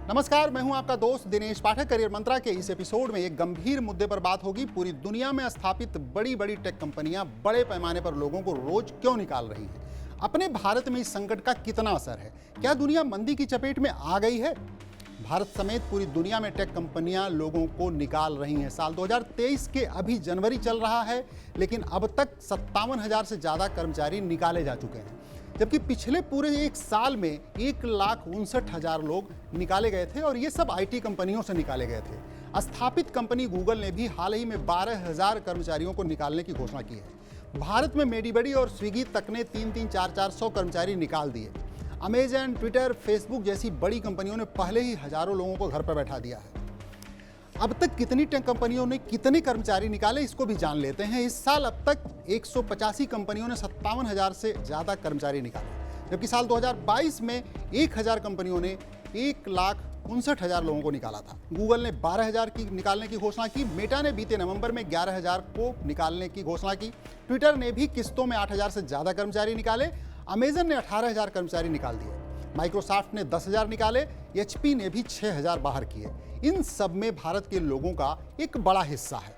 नमस्कार, मैं हूं आपका दोस्त दिनेश पाठक। करियर मंत्रा के इस एपिसोड में एक गंभीर मुद्दे पर बात होगी। पूरी दुनिया में स्थापित बड़ी बड़ी टेक कंपनियां बड़े पैमाने पर लोगों को रोज क्यों निकाल रही हैं? अपने भारत में इस संकट का कितना असर है? क्या दुनिया मंदी की चपेट में आ गई है? भारत समेत पूरी दुनिया में टेक कंपनियां लोगों को निकाल रही हैं। साल 2023 के अभी जनवरी चल रहा है, लेकिन अब तक 57,000 से ज़्यादा कर्मचारी निकाले जा चुके हैं, जबकि पिछले पूरे एक साल में 1,59,000 लोग निकाले गए थे और ये सब आईटी कंपनियों से निकाले गए थे। स्थापित कंपनी गूगल ने भी हाल ही में 12,000 कर्मचारियों को निकालने की घोषणा की है। भारत में मेडीबडी और स्विगी तक ने 300-400 कर्मचारी निकाल दिए। अमेजन, ट्विटर, फेसबुक जैसी बड़ी कंपनियों ने पहले ही हजारों लोगों को घर पर बैठा दिया है। अब तक कितनी टेक कंपनियों ने कितने कर्मचारी निकाले, इसको भी जान लेते हैं। इस साल अब तक 185 कंपनियों ने 57,000 से ज़्यादा कर्मचारी निकाले, जबकि साल 2022 में 1,000 कंपनियों ने 1,59,000 लोगों को निकाला था। गूगल ने 12,000 की निकालने की घोषणा की। मेटा ने बीते नवंबर में 11,000 को निकालने की घोषणा की। ट्विटर ने भी किस्तों में 8,000 से ज़्यादा कर्मचारी निकाले। अमेजन ने 18,000 कर्मचारी निकाल दिए। माइक्रोसॉफ्ट ने 10,000 निकाले। एचपी ने भी 6,000 बाहर किए। इन सब में भारत के लोगों का एक बड़ा हिस्सा है।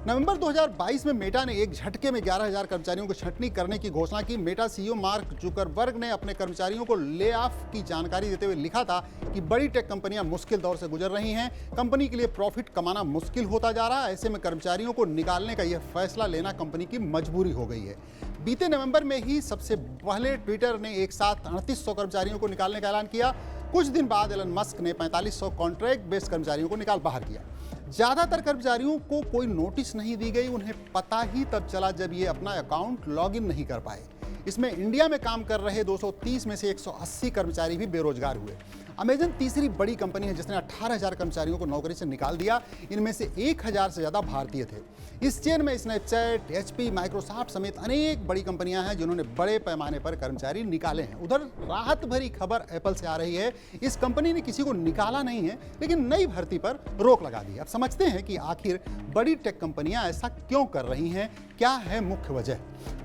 नवंबर 2022 में मेटा ने एक झटके में 11,000 कर्मचारियों को छंटनी करने की घोषणा की। मेटा सीईओ मार्क जुकरबर्ग ने अपने कर्मचारियों को ले ऑफ की जानकारी देते हुए लिखा था कि बड़ी टेक कंपनियां मुश्किल दौर से गुजर रही हैं, कंपनी के लिए प्रॉफिट कमाना मुश्किल होता जा रहा है। ऐसे में कर्मचारियों को निकालने का यह फैसला लेना कंपनी की मजबूरी हो गई है। बीते नवंबर में ही सबसे पहले ट्विटर ने एक साथ 3,800 कर्मचारियों को निकालने का ऐलान किया। कुछ दिन बाद एलन मस्क ने 4,500 कॉन्ट्रैक्ट बेस्ड कर्मचारियों को निकाल बाहर किया। ज़्यादातर कर्मचारियों को कोई नोटिस नहीं दी गई। उन्हें पता ही तब चला जब ये अपना अकाउंट लॉगिन नहीं कर पाए। इसमें इंडिया में काम कर रहे 230 में से 180 कर्मचारी भी बेरोजगार हुए। अमेजन तीसरी बड़ी कंपनी है जिसने 18,000 कर्मचारियों को नौकरी से निकाल दिया। इनमें से 1,000 से ज़्यादा भारतीय थे। इस चेन में स्नैपचैट, एचपी, माइक्रोसॉफ्ट समेत अनेक बड़ी कंपनियां हैं जिन्होंने बड़े पैमाने पर कर्मचारी निकाले हैं। उधर राहत भरी खबर एप्पल से आ रही है। इस कंपनी ने किसी को निकाला नहीं है, लेकिन नई भर्ती पर रोक लगा दी। अब समझते हैं कि आखिर बड़ी टेक कंपनियां ऐसा क्यों कर रही हैं, क्या है मुख्य वजह।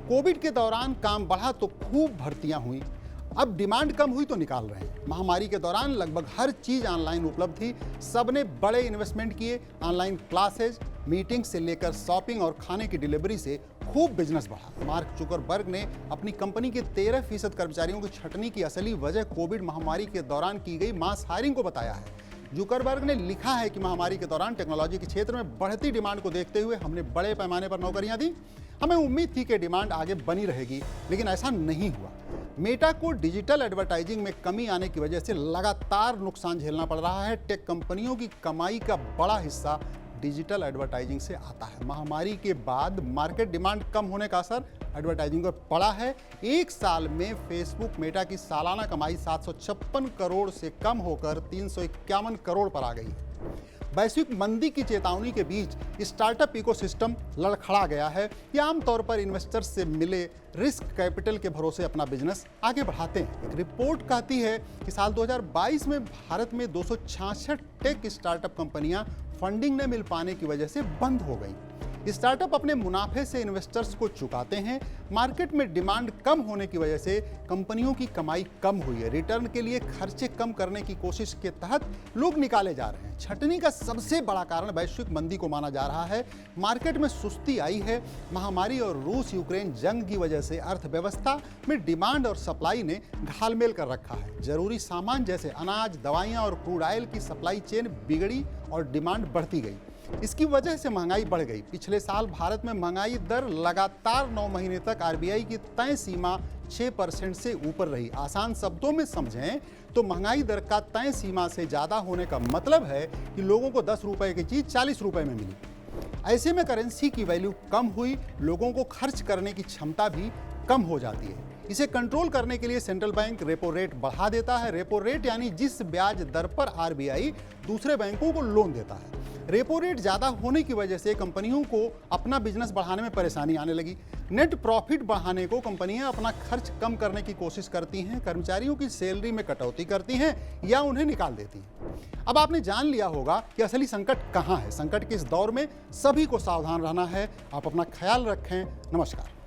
कोविड के दौरान काम बढ़ा तो खूब भर्तियां हुई, अब डिमांड कम हुई तो निकाल रहे हैं। महामारी के दौरान लगभग हर चीज़ ऑनलाइन उपलब्ध थी। सबने बड़े इन्वेस्टमेंट किए। ऑनलाइन क्लासेज, मीटिंग से लेकर शॉपिंग और खाने की डिलीवरी से खूब बिजनेस बढ़ा। मार्क जुकरबर्ग ने अपनी कंपनी के 13% कर्मचारियों की छंटनी की असली वजह कोविड महामारी के दौरान की गई मास हायरिंग को बताया है। जुकरबर्ग ने लिखा है कि महामारी के दौरान टेक्नोलॉजी के क्षेत्र में बढ़ती डिमांड को देखते हुए हमने बड़े पैमाने पर नौकरियां दी। हमें उम्मीद थी कि डिमांड आगे बनी रहेगी, लेकिन ऐसा नहीं हुआ। मेटा को डिजिटल एडवर्टाइजिंग में कमी आने की वजह से लगातार नुकसान झेलना पड़ रहा है। टेक कंपनियों की कमाई का बड़ा हिस्सा डिजिटल एडवर्टाइजिंग से आता है। महामारी के बाद मार्केट डिमांड कम होने का असर एडवर्टाइजिंग पर पड़ा है। एक साल में फेसबुक मेटा की सालाना कमाई 756 करोड़ से कम होकर 351 करोड़ पर आ गई है। वैश्विक मंदी की चेतावनी के बीच स्टार्टअप इकोसिस्टम लड़खड़ा गया है। ये आमतौर पर इन्वेस्टर्स से मिले रिस्क कैपिटल के भरोसे अपना बिजनेस आगे बढ़ाते हैं। एक रिपोर्ट कहती है कि साल 2022 में भारत में 266 टेक स्टार्टअप कंपनियां फंडिंग न मिल पाने की वजह से बंद हो गई। स्टार्टअप अपने मुनाफे से इन्वेस्टर्स को चुकाते हैं। मार्केट में डिमांड कम होने की वजह से कंपनियों की कमाई कम हुई है। रिटर्न के लिए खर्चे कम करने की कोशिश के तहत लोग निकाले जा रहे हैं। छंटनी का सबसे बड़ा कारण वैश्विक मंदी को माना जा रहा है। मार्केट में सुस्ती आई है। महामारी और रूस यूक्रेन जंग की वजह से अर्थव्यवस्था में डिमांड और सप्लाई ने घालमेल कर रखा है। जरूरी सामान जैसे अनाज, दवाइयाँ और क्रूड ऑयल की सप्लाई चेन बिगड़ी और डिमांड बढ़ती गई। इसकी वजह से महंगाई बढ़ गई। पिछले साल भारत में महंगाई दर लगातार 9 महीने तक आरबीआई की तय सीमा 6% से ऊपर रही। आसान शब्दों में समझें तो महंगाई दर का तय सीमा से ज़्यादा होने का मतलब है कि लोगों को 10 रुपए की चीज़ 40 रुपए में मिली। ऐसे में करेंसी की वैल्यू कम हुई, लोगों को खर्च करने की क्षमता भी कम हो जाती है। इसे कंट्रोल करने के लिए सेंट्रल बैंक रेपो रेट बढ़ा देता है। रेपो रेट यानी जिस ब्याज दर पर आरबीआई दूसरे बैंकों को लोन देता है। रेपो रेट ज़्यादा होने की वजह से कंपनियों को अपना बिजनेस बढ़ाने में परेशानी आने लगी। नेट प्रॉफिट बढ़ाने को कंपनियां अपना खर्च कम करने की कोशिश करती हैं, कर्मचारियों की सैलरी में कटौती करती हैं या उन्हें निकाल देती हैं। अब आपने जान लिया होगा कि असली संकट कहां है। संकट के इस दौर में सभी को सावधान रहना है। आप अपना ख्याल रखें। नमस्कार।